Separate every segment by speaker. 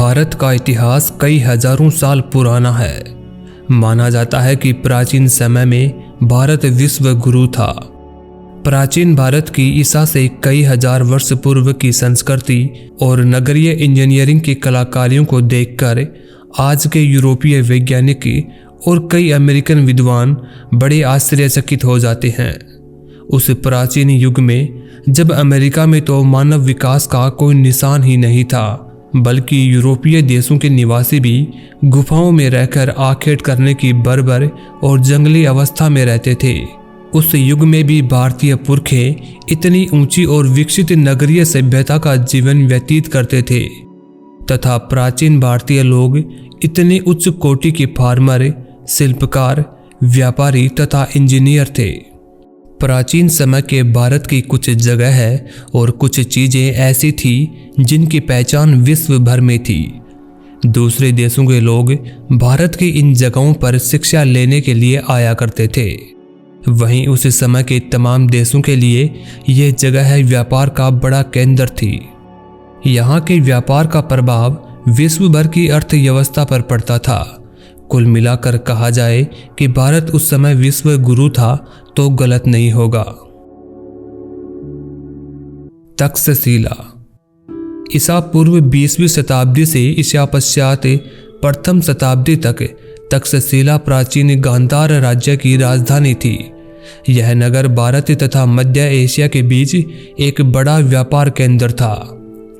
Speaker 1: भारत का इतिहास कई हजारों साल पुराना है। माना जाता है कि प्राचीन समय में भारत विश्व गुरु था। प्राचीन भारत की ईसा से कई हजार वर्ष पूर्व की संस्कृति और नगरीय इंजीनियरिंग की कलाकारियों को देखकर आज के यूरोपीय वैज्ञानिक और कई अमेरिकन विद्वान बड़े आश्चर्यचकित हो जाते हैं। उस प्राचीन युग में जब अमेरिका में तो मानव विकास का कोई निशान ही नहीं था, बल्कि यूरोपीय देशों के निवासी भी गुफाओं में रहकर आखेट करने की बर्बर और जंगली अवस्था में रहते थे। उस युग में भी भारतीय पुरखे इतनी ऊंची और विकसित नगरीय सभ्यता का जीवन व्यतीत करते थे तथा प्राचीन भारतीय लोग इतने उच्च कोटि के फार्मर, शिल्पकार, व्यापारी तथा इंजीनियर थे। प्राचीन समय के भारत की कुछ जगह है और कुछ चीजें ऐसी थी जिनकी पहचान विश्व भर में थी। दूसरे देशों के लोग भारत की इन जगहों पर शिक्षा लेने के लिए आया करते थे। वहीं उस समय के तमाम देशों के लिए यह जगह व्यापार का बड़ा केंद्र थी। यहाँ के व्यापार का प्रभाव विश्व भर की अर्थव्यवस्था पर पड़ता था। कुल मिलाकर कहा जाए कि भारत उस समय विश्व गुरु था तो गलत नहीं होगा। तक्षशिला ईसा पूर्व 20वीं शताब्दी से ईसा पश्चात प्रथम शताब्दी तक तक्षशिला प्राचीन गांधार राज्य की राजधानी थी। यह नगर भारत तथा मध्य एशिया के बीच एक बड़ा व्यापार केंद्र था।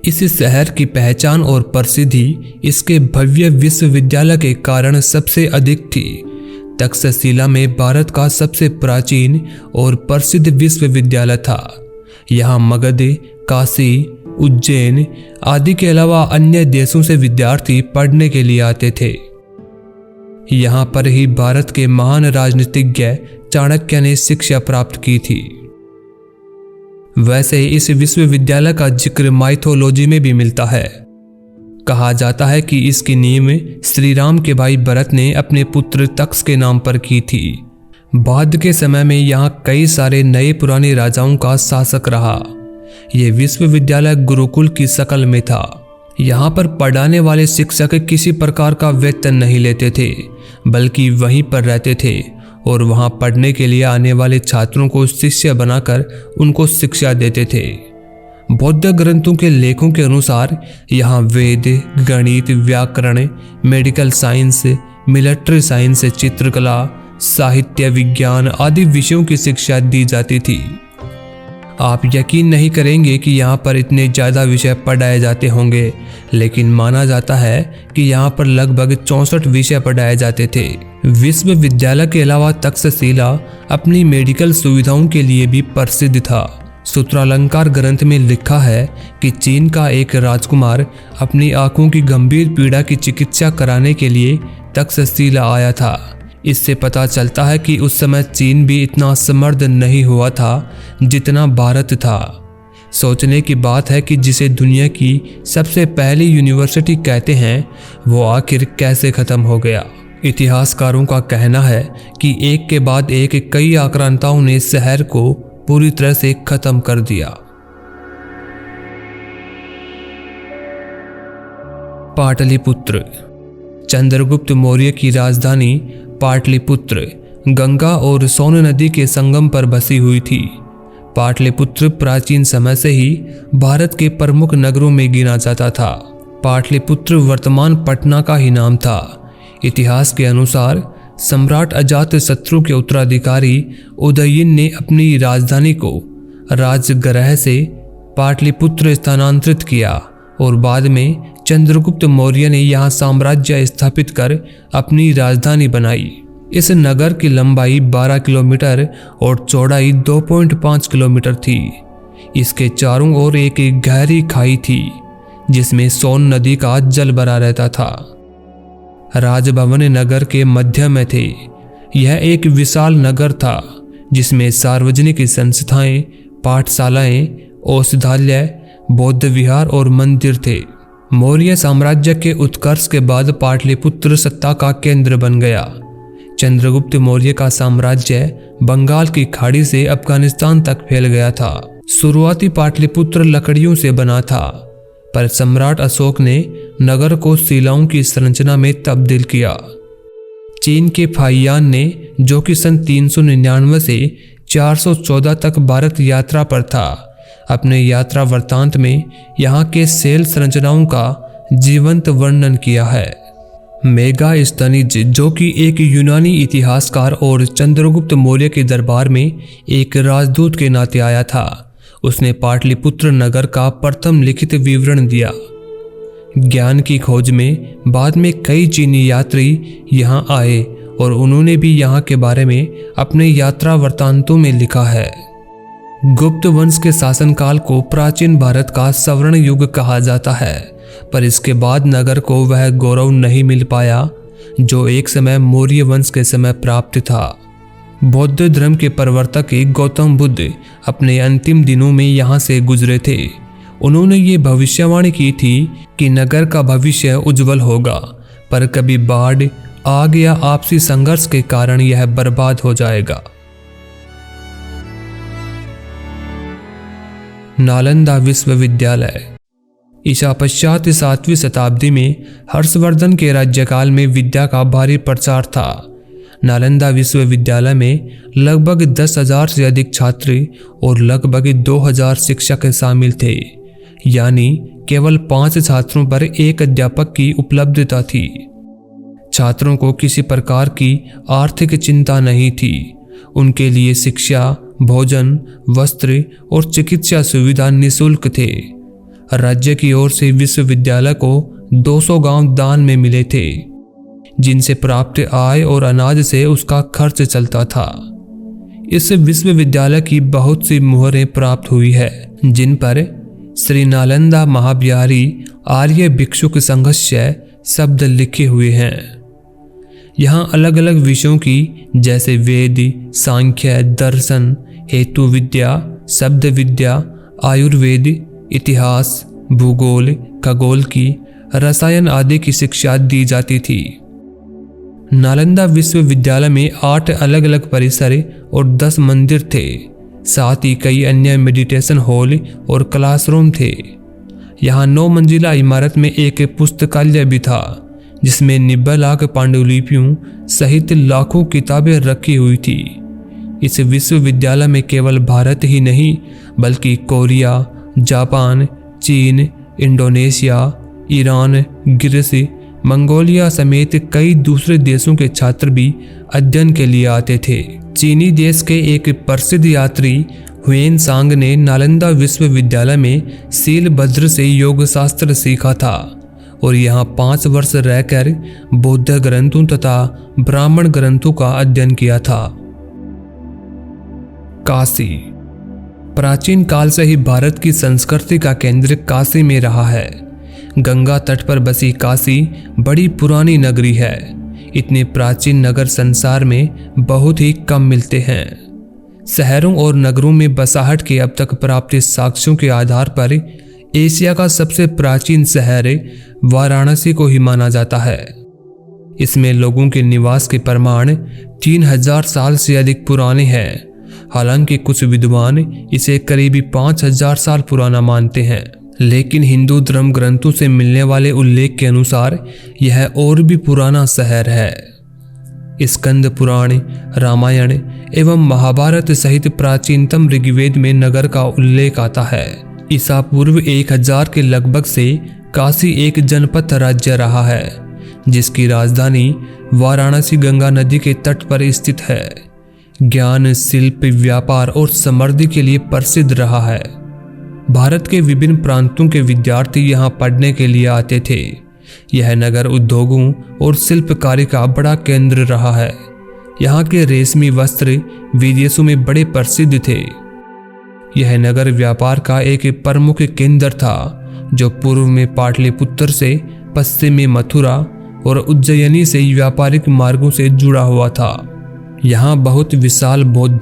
Speaker 1: इस शहर की पहचान और प्रसिद्धि इसके भव्य विश्वविद्यालय के कारण सबसे अधिक थी। तक्षशिला में भारत का सबसे प्राचीन और प्रसिद्ध विश्वविद्यालय था। यहाँ मगध, काशी, उज्जैन आदि के अलावा अन्य देशों से विद्यार्थी पढ़ने के लिए आते थे। यहाँ पर ही भारत के महान राजनीतिज्ञ चाणक्य ने शिक्षा प्राप्त की थी। वैसे इस विश्वविद्यालय का जिक्र माइथोलॉजी में भी मिलता है। कहा जाता है कि इसकी नींव श्री राम के भाई भरत ने अपने पुत्र तक्ष के नाम पर की थी। बाद के समय में यहाँ कई सारे नए पुराने राजाओं का शासक रहा। यह विश्वविद्यालय गुरुकुल की शक्ल में था। यहाँ पर पढ़ाने वाले शिक्षक किसी प्रकार का वेतन नहीं लेते थे, बल्कि वहीं पर रहते थे और वहां पढ़ने के लिए आने वाले छात्रों को शिष्य बनाकर उनको शिक्षा देते थे। बौद्ध ग्रंथों के लेखों के अनुसार यहाँ वेद, गणित, व्याकरण, मेडिकल साइंस, मिलिट्री साइंस, चित्रकला, साहित्य, विज्ञान आदि विषयों की शिक्षा दी जाती थी। आप यकीन नहीं करेंगे कि यहाँ पर इतने ज़्यादा विषय पढ़ाए जाते होंगे, लेकिन माना जाता है कि यहाँ पर लगभग 64 विषय पढ़ाए जाते थे। विश्वविद्यालय के अलावा तक्षशिला अपनी मेडिकल सुविधाओं के लिए भी प्रसिद्ध था। सूत्रालंकार ग्रंथ में लिखा है कि चीन का एक राजकुमार अपनी आंखों की गंभीर पीड़ा की चिकित्सा कराने के लिए तक्षशिला आया था। इससे पता चलता है कि उस समय चीन भी इतना समृद्ध नहीं हुआ था जितना भारत था। सोचने की बात है कि जिसे दुनिया की सबसे पहली यूनिवर्सिटी कहते हैं, वो आखिर कैसे खत्म हो गया। इतिहासकारों का कहना है कि एक के बाद एक कई आक्रांताओं ने शहर को पूरी तरह से खत्म कर दिया। पाटलिपुत्र चंद्रगुप्त मौर्य की राजधानी पाटलिपुत्र गंगा और सोन नदी के संगम पर बसी हुई थी। पाटलिपुत्र प्राचीन समय से ही भारत के प्रमुख नगरों में गिना जाता था। पाटलिपुत्र वर्तमान पटना का ही नाम था। इतिहास के अनुसार सम्राट अजातशत्रु के उत्तराधिकारी उदयन ने अपनी राजधानी को राजगृह से पाटलिपुत्र स्थानांतरित किया और बाद में चंद्रगुप्त मौर्य ने यहाँ साम्राज्य स्थापित कर अपनी राजधानी बनाई। इस नगर की लंबाई 12 किलोमीटर और चौड़ाई 2.5 किलोमीटर थी। इसके चारों ओर एक गहरी खाई थी जिसमें सोन नदी का जल भरा रहता था। राजभवन नगर के मध्य में थे। यह एक विशाल नगर था जिसमें सार्वजनिक संस्थाएं, पाठशालाएं, औषधालय, बौद्ध विहार और मंदिर थे। मौर्य साम्राज्य के उत्कर्ष के बाद पाटलिपुत्र सत्ता का केंद्र बन गया। चंद्रगुप्त मौर्य का साम्राज्य बंगाल की खाड़ी से अफगानिस्तान तक फैल गया था। शुरुआती पाटलिपुत्र लकड़ियों से बना था। पर सम्राट अशोक ने नगर को शिलाओं की संरचना में तब्दील किया। चीन के फाहियान ने, जो कि सन 399 से 414 तक भारत यात्रा पर था, अपने यात्रा वृत्तांत में यहाँ के शैल संरचनाओं का जीवंत वर्णन किया है। मेगास्थनीज, जो कि एक यूनानी इतिहासकार और चंद्रगुप्त मौर्य के दरबार में एक राजदूत के नाते आया था, उसने पाटलिपुत्र नगर का प्रथम लिखित विवरण दिया। ज्ञान की खोज में बाद में कई चीनी यात्री यहाँ आए और उन्होंने भी यहाँ के बारे में अपने यात्रा वृत्तांतों में लिखा है। गुप्त वंश के शासनकाल को प्राचीन भारत का स्वर्ण युग कहा जाता है, पर इसके बाद नगर को वह गौरव नहीं मिल पाया जो एक समय मौर्य वंश के समय प्राप्त था। बौद्ध धर्म के प्रवर्तक गौतम बुद्ध अपने अंतिम दिनों में यहाँ से गुजरे थे। उन्होंने ये भविष्यवाणी की थी कि नगर का भविष्य उज्जवल होगा, पर कभी बाढ़, आग या आपसी संघर्ष के कारण यह बर्बाद हो जाएगा। नालंदा विश्वविद्यालय। ईसा पश्चात 7वीं शताब्दी में हर्षवर्धन के राज्यकाल में विद्या का भारी प्रचार था। नालंदा विश्वविद्यालय में लगभग 10,000 से अधिक छात्र और लगभग 2,000 शिक्षक शामिल थे, यानी केवल 5 छात्रों पर एक अध्यापक की उपलब्धता थी। छात्रों को किसी प्रकार की आर्थिक चिंता नहीं थी। उनके लिए शिक्षा, भोजन, वस्त्र और चिकित्सा सुविधा निःशुल्क थे। राज्य की ओर से विश्वविद्यालय को 200 गांव दान में मिले थे, जिनसे प्राप्त आय और अनाज से उसका खर्च चलता था। इस विश्वविद्यालय की बहुत सी मुहरें प्राप्त हुई है, जिन पर श्री नालंदा महाविहारी आर्य भिक्षुक संघस्य शब्द लिखे हुए हैं। यहाँ अलग अलग विषयों की, जैसे वेद, सांख्य, दर्शन, हेतु विद्या, शब्द विद्या, आयुर्वेद, इतिहास, भूगोल, खगोल की, रसायन आदि की शिक्षा दी जाती थी। नालंदा विश्वविद्यालय में 8 अलग अलग परिसर और 10 मंदिर थे। साथ ही कई अन्य मेडिटेशन हॉल और क्लासरूम थे। यहाँ 9 मंजिला इमारत में एक पुस्तकालय भी था, जिसमें 90 लाख पांडुलिपियों सहित लाखों किताबें रखी हुई थी। इस विश्वविद्यालय में केवल भारत ही नहीं, बल्कि कोरिया, जापान, चीन, इंडोनेशिया, ईरान, ग्रीस, मंगोलिया समेत कई दूसरे देशों के छात्र भी अध्ययन के लिए आते थे। चीनी देश के एक प्रसिद्ध यात्री हुएन सांग ने नालंदा विश्वविद्यालय में शीलभद्र से योग शास्त्र सीखा था और यहाँ 5 वर्ष रहकर बौद्ध ग्रंथों तथा ब्राह्मण ग्रंथों का अध्ययन किया था। काशी। प्राचीन काल से ही भारत की संस्कृति का केंद्र काशी में रहा है। गंगा तट पर बसी काशी बड़ी पुरानी नगरी है। इतने प्राचीन नगर संसार में बहुत ही कम मिलते हैं। शहरों और नगरों में बसाहट के अब तक प्राप्त साक्ष्यों के आधार पर एशिया का सबसे प्राचीन शहर वाराणसी को ही माना जाता है। इसमें लोगों के निवास के प्रमाण 3000 साल से अधिक पुराने हैं। हालांकि कुछ विद्वान इसे करीबी 5000 साल पुराना मानते हैं, लेकिन हिंदू धर्म ग्रंथों से मिलने वाले उल्लेख के अनुसार यह और भी पुराना शहर है। स्कंद पुराण, रामायण एवं महाभारत सहित प्राचीनतम ऋग्वेद में नगर का उल्लेख आता है। ईसा पूर्व 1000 के लगभग से काशी एक जनपद राज्य रहा है, जिसकी राजधानी वाराणसी गंगा नदी के तट पर स्थित है। ज्ञान, शिल्प, व्यापार और समृद्धि के लिए प्रसिद्ध रहा है। भारत के विभिन्न प्रांतों के विद्यार्थी यहाँ पढ़ने के लिए आते थे। यह नगर उद्योगों और शिल्पकारी का बड़ा केंद्र रहा है। यहाँ के रेशमी वस्त्र विदेशों में बड़े प्रसिद्ध थे। यह नगर व्यापार का एक प्रमुख केंद्र था, जो पूर्व में पाटलिपुत्र से, पश्चिम में मथुरा और उज्जैनी से व्यापारिक मार्गों से जुड़ा हुआ था। यहाँ बहुत विशाल बौद्ध,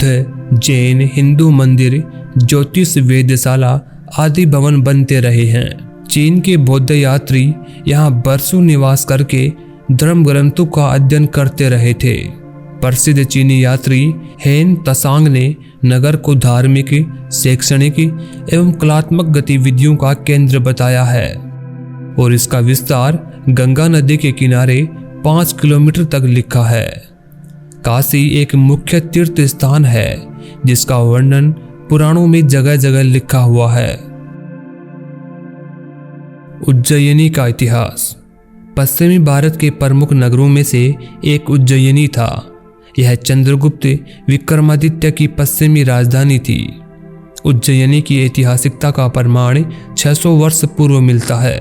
Speaker 1: जैन, हिंदू मंदिर, ज्योतिष, वेधशाला आदि भवन बनते रहे हैं। चीन के बौद्ध यात्री यहाँ बरसों निवास करके धर्म ग्रंथों का अध्ययन करते रहे थे। प्रसिद्ध चीनी यात्री हेन त्सांग ने नगर को धार्मिक, शैक्षणिक एवं कलात्मक गतिविधियों का केंद्र बताया है। और इसका विस्तार गंगा नदी के किनारे 5 किलोमीटर तक लिखा है। काशी एक मुख्य तीर्थ स्थान है जिसका वर्णन पुराणों में जगह जगह लिखा हुआ है। उज्जयिनी का इतिहास। पश्चिमी भारत के प्रमुख नगरों में से एक उज्जयिनी था। यह चंद्रगुप्त विक्रमादित्य की पश्चिमी राजधानी थी। उज्जयिनी की ऐतिहासिकता का प्रमाण 600 वर्ष पूर्व मिलता है।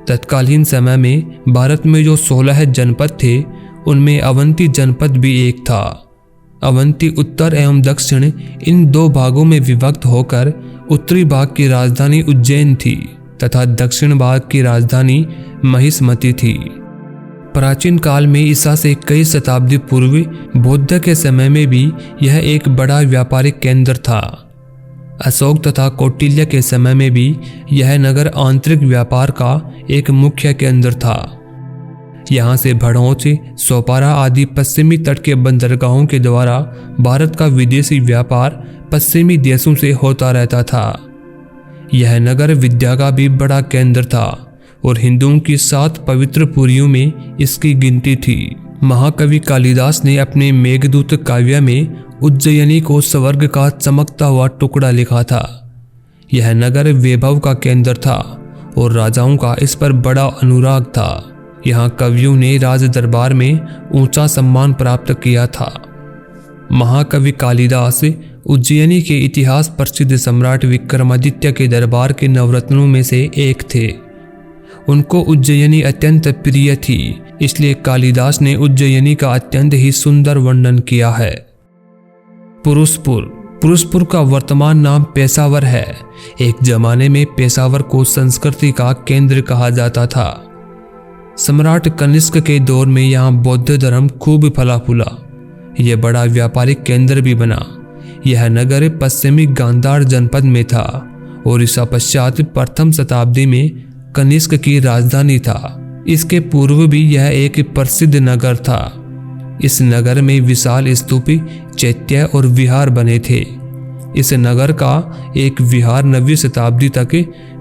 Speaker 1: तत्कालीन समय में भारत में जो 16 जनपद थे उनमें अवंती जनपद भी एक था। अवंती उत्तर एवं दक्षिण इन दो भागों में विभक्त होकर उत्तरी भाग की राजधानी उज्जैन थी तथा दक्षिण भाग की राजधानी महिष्मती थी। प्राचीन काल में ईसा से कई शताब्दी पूर्व बौद्ध के समय में भी यह एक बड़ा व्यापारिक केंद्र था। अशोक तथा कौटिल्य के समय में भी यह नगर आंतरिक व्यापार का एक मुख्य केंद्र था। यहाँ से भड़ौच, सोपारा आदि पश्चिमी तट के बंदरगाहों के द्वारा भारत का विदेशी व्यापार पश्चिमी देशों से होता रहता था। यह नगर विद्या का भी बड़ा केंद्र था और हिंदुओं की 7 पवित्र पुरियों में इसकी गिनती थी। महाकवि कालिदास ने अपने मेघदूत काव्य में उज्जयिनी को स्वर्ग का चमकता हुआ टुकड़ा लिखा था। यह नगर वैभव का केंद्र था और राजाओं का इस पर बड़ा अनुराग था। यहाँ कवियों ने राज दरबार में ऊंचा सम्मान प्राप्त किया था। महाकवि कालिदास उज्जयिनी के इतिहास प्रसिद्ध सम्राट विक्रमादित्य के दरबार के नवरत्नों में से एक थे। उनको उज्जयिनी अत्यंत प्रिय थी, इसलिए कालिदास ने उज्जयिनी का अत्यंत ही सुंदर वर्णन किया है। पुरुषपुर का वर्तमान नाम पेशावर है। एक जमाने में पेशावर को संस्कृति का केंद्र कहा जाता था। सम्राट कनिष्क के दौर में यहाँ बौद्ध धर्म खूब फला फूला। यह बड़ा व्यापारिक केंद्र भी बना। यह नगर पश्चिमी गांधार जनपद में था और ईसा पश्चात प्रथम शताब्दी में कनिष्क की राजधानी था। इसके पूर्व भी यह एक प्रसिद्ध नगर था। इस नगर में विशाल स्तूप, चैत्य और विहार बने थे। इस नगर का एक विहार 9वीं शताब्दी तक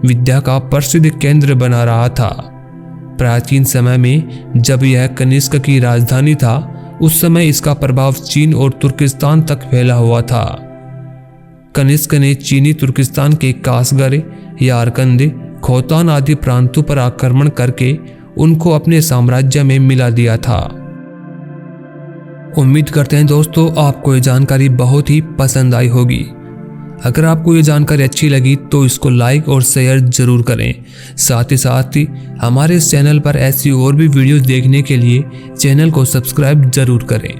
Speaker 1: विद्या का प्रसिद्ध केंद्र बना रहा था। प्राचीन समय में जब यह कनिष्क की राजधानी था उस समय इसका प्रभाव चीन और तुर्किस्तान तक फैला हुआ था। कनिष्क ने चीनी तुर्किस्तान के कासगर, यारकंद, खोतान आदि प्रांतों पर आक्रमण करके उनको अपने साम्राज्य में मिला दिया था। उम्मीद करते हैं दोस्तों आपको ये जानकारी बहुत ही पसंद आई होगी। अगर आपको ये जानकारी अच्छी लगी तो इसको लाइक और शेयर जरूर करें। साथ ही हमारे इस चैनल पर ऐसी और भी वीडियोस देखने के लिए चैनल को सब्सक्राइब जरूर करें।